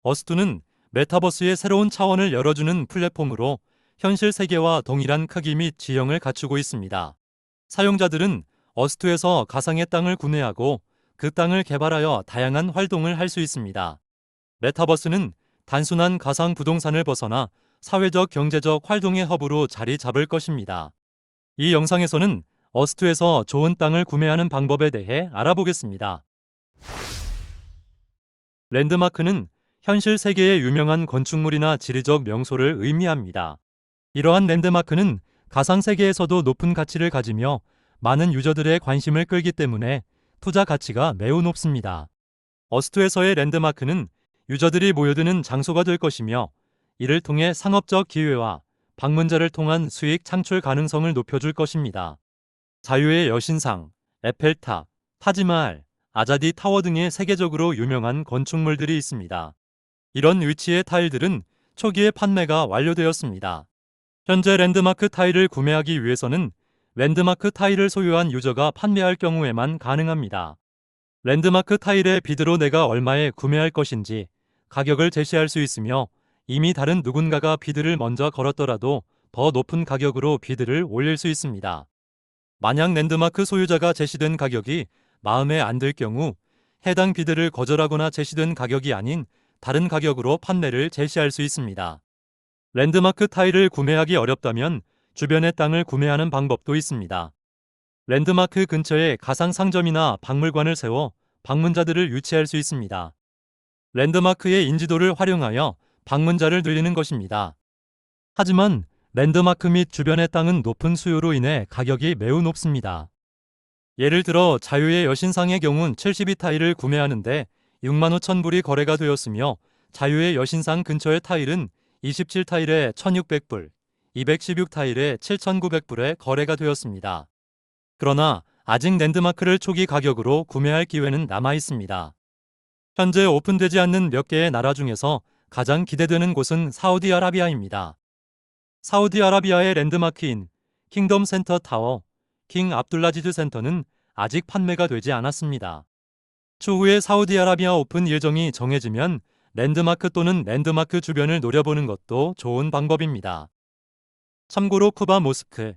어스투는 메타버스의 새로운 차원을 열어주는 플랫폼으로 현실 세계와 동일한 크기 및 지형을 갖추고 있습니다. 사용자들은 어스투에서 가상의 땅을 구매하고 그 땅을 개발하여 다양한 활동을 할 수 있습니다. 메타버스는 단순한 가상 부동산을 벗어나 사회적 경제적 활동의 허브로 자리 잡을 것입니다. 이 영상에서는 어스투에서 좋은 땅을 구매하는 방법에 대해 알아보겠습니다. 랜드마크는 현실 세계의 유명한 건축물이나 지리적 명소를 의미합니다. 이러한 랜드마크는 가상 세계에서도 높은 가치를 가지며 많은 유저들의 관심을 끌기 때문에 투자 가치가 매우 높습니다. 어스투에서의 랜드마크는 유저들이 모여드는 장소가 될 것이며 이를 통해 상업적 기회와 방문자를 통한 수익 창출 가능성을 높여줄 것입니다. 자유의 여신상, 에펠탑, 타지마할, 아자디 타워 등의 세계적으로 유명한 건축물들이 있습니다. 이런 위치의 타일들은 초기에 판매가 완료되었습니다. 현재 랜드마크 타일을 구매하기 위해서는 랜드마크 타일을 소유한 유저가 판매할 경우에만 가능합니다. 랜드마크 타일의 비드로 내가 얼마에 구매할 것인지 가격을 제시할 수 있으며 이미 다른 누군가가 비드를 먼저 걸었더라도 더 높은 가격으로 비드를 올릴 수 있습니다. 만약 랜드마크 소유자가 제시된 가격이 마음에 안 들 경우 해당 비드를 거절하거나 제시된 가격이 아닌 다른 가격으로 판매를 제시할 수 있습니다. 랜드마크 타일을 구매하기 어렵다면 주변의 땅을 구매하는 방법도 있습니다. 랜드마크 근처에 가상 상점이나 박물관을 세워 방문자들을 유치할 수 있습니다. 랜드마크의 인지도를 활용하여 방문자를 늘리는 것입니다. 하지만 랜드마크 및 주변의 땅은 높은 수요로 인해 가격이 매우 높습니다. 예를 들어 자유의 여신상의 경우는 72타일을 구매하는데 65,000불이 거래가 되었으며 자유의 여신상 근처의 타일은 27타일에 1,600불, 216타일에 7,900불에 거래가 되었습니다. 그러나 아직 랜드마크를 초기 가격으로 구매할 기회는 남아 있습니다. 현재 오픈되지 않는 몇 개의 나라 중에서 가장 기대되는 곳은 사우디아라비아입니다. 사우디아라비아의 랜드마크인 킹덤 센터 타워, 킹 압둘라지즈 센터는 아직 판매가 되지 않았습니다. 추후에 사우디아라비아 오픈 예정이 정해지면 랜드마크 또는 랜드마크 주변을 노려보는 것도 좋은 방법입니다. 참고로 쿠바 모스크,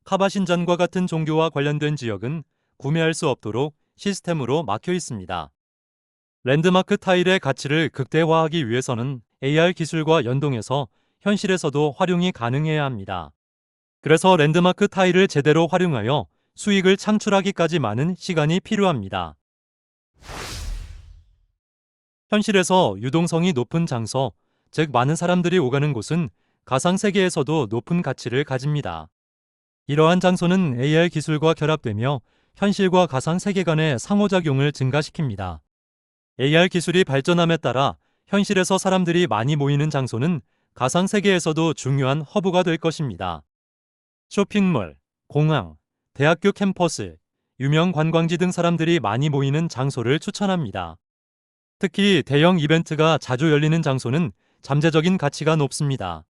카바 신전과 같은 종교와 관련된 지역은 구매할 수 없도록 시스템으로 막혀 있습니다. 랜드마크 타일의 가치를 극대화하기 위해서는 AR 기술과 연동해서 현실에서도 활용이 가능해야 합니다. 그래서 랜드마크 타일을 제대로 활용하여 수익을 창출하기까지 많은 시간이 필요합니다. 현실에서 유동성이 높은 장소, 즉 많은 사람들이 오가는 곳은 가상세계에서도 높은 가치를 가집니다. 이러한 장소는 AR 기술과 결합되며 현실과 가상세계 간의 상호작용을 증가시킵니다. AR 기술이 발전함에 따라 현실에서 사람들이 많이 모이는 장소는 가상세계에서도 중요한 허브가 될 것입니다. 쇼핑몰, 공항, 대학교 캠퍼스, 유명 관광지 등 사람들이 많이 모이는 장소를 추천합니다. 특히 대형 이벤트가 자주 열리는 장소는 잠재적인 가치가 높습니다.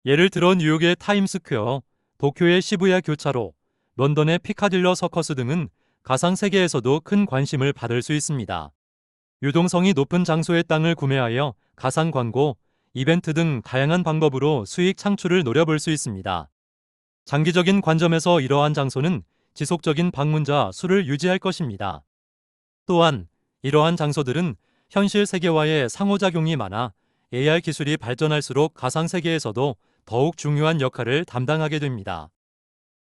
예를 들어 뉴욕의 타임스퀘어, 도쿄의 시부야 교차로, 런던의 피카딜러 서커스 등은 가상세계에서도 큰 관심을 받을 수 있습니다. 유동성이 높은 장소의 땅을 구매하여 가상 광고, 이벤트 등 다양한 방법으로 수익 창출을 노려볼 수 있습니다. 장기적인 관점에서 이러한 장소는 지속적인 방문자 수를 유지할 것입니다. 또한 이러한 장소들은 현실 세계와의 상호작용이 많아 AR 기술이 발전할수록 가상세계에서도 더욱 중요한 역할을 담당하게 됩니다.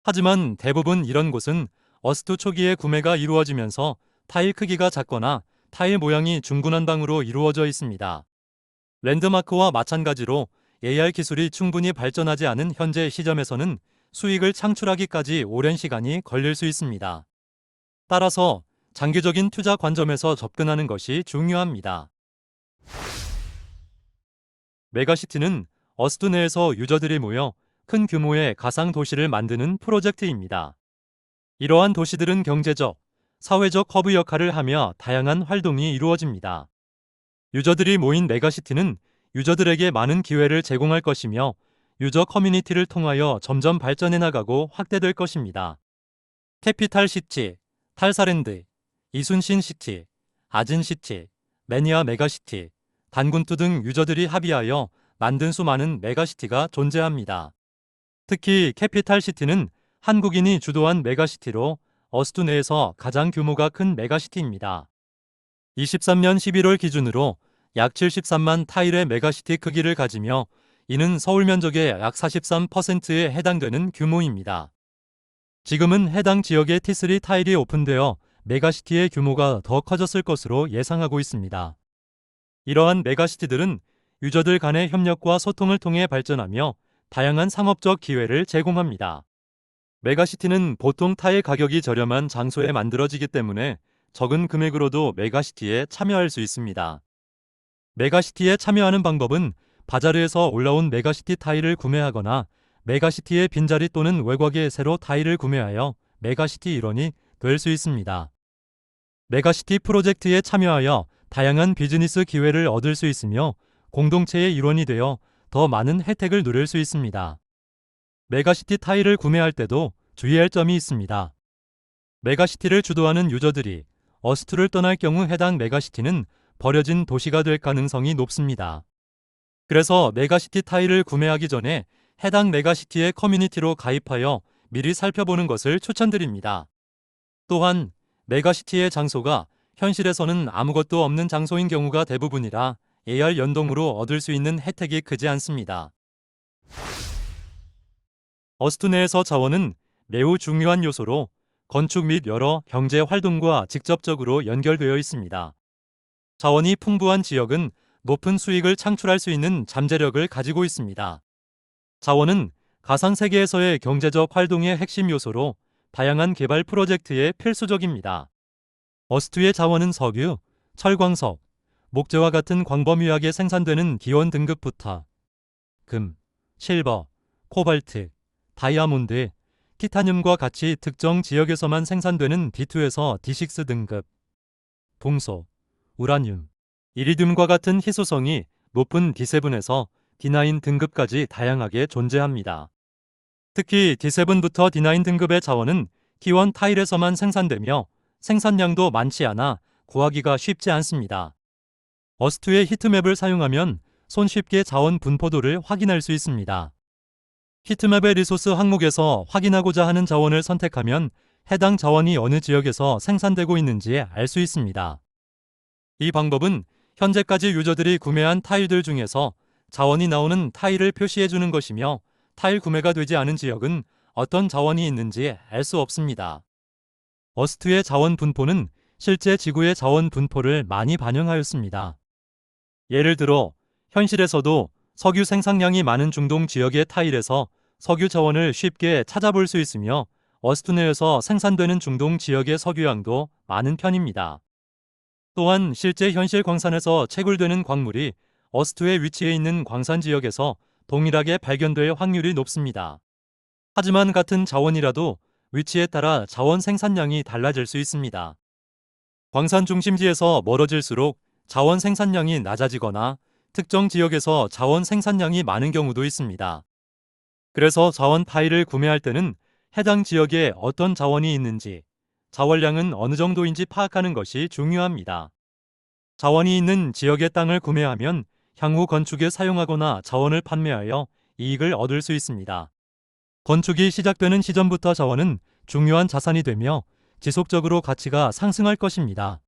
하지만 대부분 이런 곳은 어스투 초기에 구매가 이루어지면서 타일 크기가 작거나 타일 모양이 중구난방으로 이루어져 있습니다. 랜드마크와 마찬가지로 AR 기술이 충분히 발전하지 않은 현재 시점에서는 수익을 창출하기까지 오랜 시간이 걸릴 수 있습니다. 따라서 장기적인 투자 관점에서 접근하는 것이 중요합니다. 메가시티는 어스투 내에서 유저들이 모여 큰 규모의 가상 도시를 만드는 프로젝트입니다. 이러한 도시들은 경제적, 사회적 허브 역할을 하며 다양한 활동이 이루어집니다. 유저들이 모인 메가시티는 유저들에게 많은 기회를 제공할 것이며 유저 커뮤니티를 통하여 점점 발전해 나가고 확대될 것입니다. 캐피탈 시티, 탈사랜드, 이순신 시티, 아진 시티, 매니아 메가시티, 단군투 등 유저들이 합의하여 만든 수많은 메가시티가 존재합니다. 특히 캐피탈시티는 한국인이 주도한 메가시티로 어스투 내에서 가장 규모가 큰 메가시티입니다. 23년 11월 기준으로 약 73만 타일의 메가시티 크기를 가지며 이는 서울 면적의 약 43%에 해당되는 규모입니다. 지금은 해당 지역에 T3 타일이 오픈되어 메가시티의 규모가 더 커졌을 것으로 예상하고 있습니다. 이러한 메가시티들은 유저들 간의 협력과 소통을 통해 발전하며 다양한 상업적 기회를 제공합니다. 메가시티는 보통 타일 가격이 저렴한 장소에 만들어지기 때문에 적은 금액으로도 메가시티에 참여할 수 있습니다. 메가시티에 참여하는 방법은 바자르에서 올라온 메가시티 타일을 구매하거나 메가시티의 빈자리 또는 외곽에 새로 타일을 구매하여 메가시티 일원이 될 수 있습니다. 메가시티 프로젝트에 참여하여 다양한 비즈니스 기회를 얻을 수 있으며 공동체의 일원이 되어 더 많은 혜택을 누릴 수 있습니다. 메가시티 타일을 구매할 때도 주의할 점이 있습니다. 메가시티를 주도하는 유저들이 어스투를 떠날 경우 해당 메가시티는 버려진 도시가 될 가능성이 높습니다. 그래서 메가시티 타일을 구매하기 전에 해당 메가시티의 커뮤니티로 가입하여 미리 살펴보는 것을 추천드립니다. 또한 메가시티의 장소가 현실에서는 아무것도 없는 장소인 경우가 대부분이라 AR 연동으로 얻을 수 있는 혜택이 크지 않습니다. 어스투 내에서 자원은 매우 중요한 요소로 건축 및 여러 경제 활동과 직접적으로 연결되어 있습니다. 자원이 풍부한 지역은 높은 수익을 창출할 수 있는 잠재력을 가지고 있습니다. 자원은 가상세계에서의 경제적 활동의 핵심 요소로 다양한 개발 프로젝트에 필수적입니다. 어스투의 자원은 석유, 철광석, 목재와 같은 광범위하게 생산되는 기원 등급부터 금, 실버, 코발트, 다이아몬드, 티타늄과 같이 특정 지역에서만 생산되는 D2에서 D6 등급, 동소, 우라늄, 이리듐과 같은 희소성이 높은 D7에서 D9 등급까지 다양하게 존재합니다. 특히 D7부터 D9 등급의 자원은 T1 타일에서만 생산되며 생산량도 많지 않아 구하기가 쉽지 않습니다. 어스투의 히트맵을 사용하면 손쉽게 자원 분포도를 확인할 수 있습니다. 히트맵의 리소스 항목에서 확인하고자 하는 자원을 선택하면 해당 자원이 어느 지역에서 생산되고 있는지 알 수 있습니다. 이 방법은 현재까지 유저들이 구매한 타일들 중에서 자원이 나오는 타일을 표시해 주는 것이며 타일 구매가 되지 않은 지역은 어떤 자원이 있는지 알 수 없습니다. 어스투의 자원 분포는 실제 지구의 자원 분포를 많이 반영하였습니다. 예를 들어 현실에서도 석유 생산량이 많은 중동 지역의 타일에서 석유 자원을 쉽게 찾아볼 수 있으며 어스투 내에서 생산되는 중동 지역의 석유량도 많은 편입니다. 또한 실제 현실 광산에서 채굴되는 광물이 어스투에 위치해 있는 광산 지역에서 동일하게 발견될 확률이 높습니다. 하지만 같은 자원이라도 위치에 따라 자원 생산량이 달라질 수 있습니다. 광산 중심지에서 멀어질수록 자원 생산량이 낮아지거나 특정 지역에서 자원 생산량이 많은 경우도 있습니다. 그래서 자원 파일을 구매할 때는 해당 지역에 어떤 자원이 있는지, 자원량은 어느 정도인지 파악하는 것이 중요합니다. 자원이 있는 지역의 땅을 구매하면 향후 건축에 사용하거나 자원을 판매하여 이익을 얻을 수 있습니다. 건축이 시작되는 시점부터 자원은 중요한 자산이 되며 지속적으로 가치가 상승할 것입니다.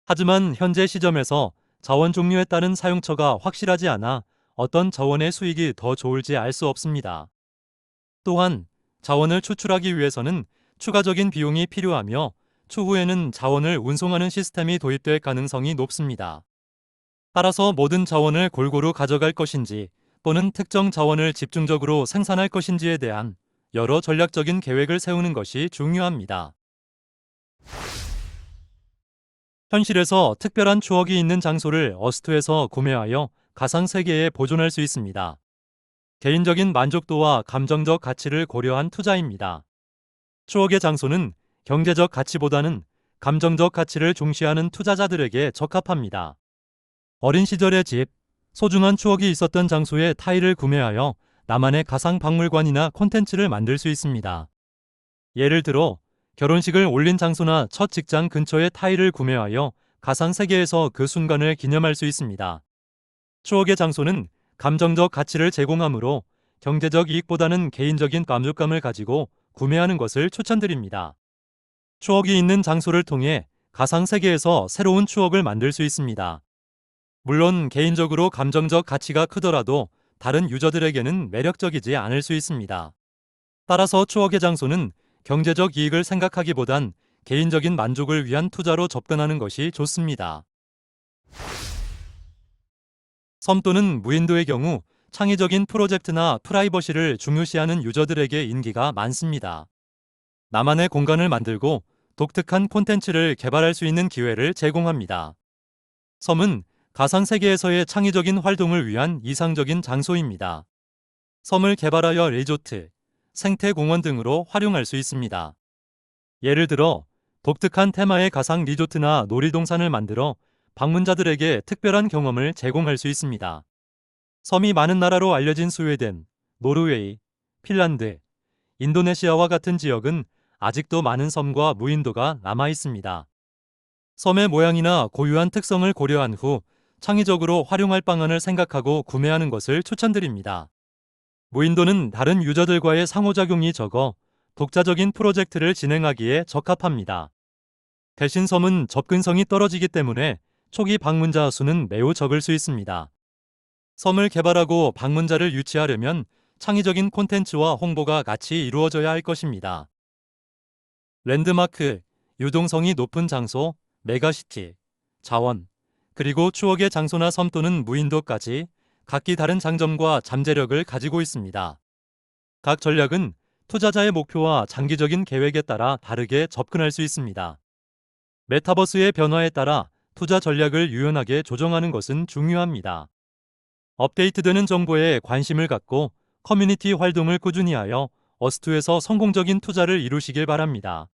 하지만 현재 시점에서 자원 종류에 따른 사용처가 확실하지 않아 어떤 자원의 수익이 더 좋을지 알 수 없습니다. 또한 자원을 추출하기 위해서는 추가적인 비용이 필요하며 추후에는 자원을 운송하는 시스템이 도입될 가능성이 높습니다. 따라서 모든 자원을 골고루 가져갈 것인지 또는 특정 자원을 집중적으로 생산할 것인지에 대한 여러 전략적인 계획을 세우는 것이 중요합니다. 현실에서 특별한 추억이 있는 장소를 어스투에서 구매하여 가상세계에 보존할 수 있습니다. 개인적인 만족도와 감정적 가치를 고려한 투자입니다. 추억의 장소는 경제적 가치보다는 감정적 가치를 중시하는 투자자들에게 적합합니다. 어린 시절의 집, 소중한 추억이 있었던 장소에 타일을 구매하여 나만의 가상 박물관이나 콘텐츠를 만들 수 있습니다. 예를 들어 결혼식을 올린 장소나 첫 직장 근처의 타일을 구매하여 가상 세계에서 그 순간을 기념할 수 있습니다. 추억의 장소는 감정적 가치를 제공하므로 경제적 이익보다는 개인적인 만족감을 가지고 구매하는 것을 추천드립니다. 추억이 있는 장소를 통해 가상 세계에서 새로운 추억을 만들 수 있습니다. 물론 개인적으로 감정적 가치가 크더라도 다른 유저들에게는 매력적이지 않을 수 있습니다. 따라서 추억의 장소는 경제적 이익을 생각하기보단 개인적인 만족을 위한 투자로 접근하는 것이 좋습니다. 섬 또는 무인도의 경우 창의적인 프로젝트나 프라이버시를 중요시하는 유저들에게 인기가 많습니다. 나만의 공간을 만들고 독특한 콘텐츠를 개발할 수 있는 기회를 제공합니다. 섬은 가상 세계에서의 창의적인 활동을 위한 이상적인 장소입니다. 섬을 개발하여 리조트, 생태공원 등으로 활용할 수 있습니다. 예를 들어 독특한 테마의 가상 리조트나 놀이동산을 만들어 방문자들에게 특별한 경험을 제공할 수 있습니다. 섬이 많은 나라로 알려진 스웨덴, 노르웨이, 핀란드, 인도네시아와 같은 지역은 아직도 많은 섬과 무인도가 남아 있습니다. 섬의 모양이나 고유한 특성을 고려한 후 창의적으로 활용할 방안을 생각하고 구매하는 것을 추천드립니다. 무인도는 다른 유저들과의 상호작용이 적어 독자적인 프로젝트를 진행하기에 적합합니다. 대신 섬은 접근성이 떨어지기 때문에 초기 방문자 수는 매우 적을 수 있습니다. 섬을 개발하고 방문자를 유치하려면 창의적인 콘텐츠와 홍보가 같이 이루어져야 할 것입니다. 랜드마크, 유동성이 높은 장소, 메가시티, 자원, 그리고 추억의 장소나 섬 또는 무인도까지 각기 다른 장점과 잠재력을 가지고 있습니다. 각 전략은 투자자의 목표와 장기적인 계획에 따라 다르게 접근할 수 있습니다. 메타버스의 변화에 따라 투자 전략을 유연하게 조정하는 것은 중요합니다. 업데이트되는 정보에 관심을 갖고 커뮤니티 활동을 꾸준히 하여 어스투에서 성공적인 투자를 이루시길 바랍니다.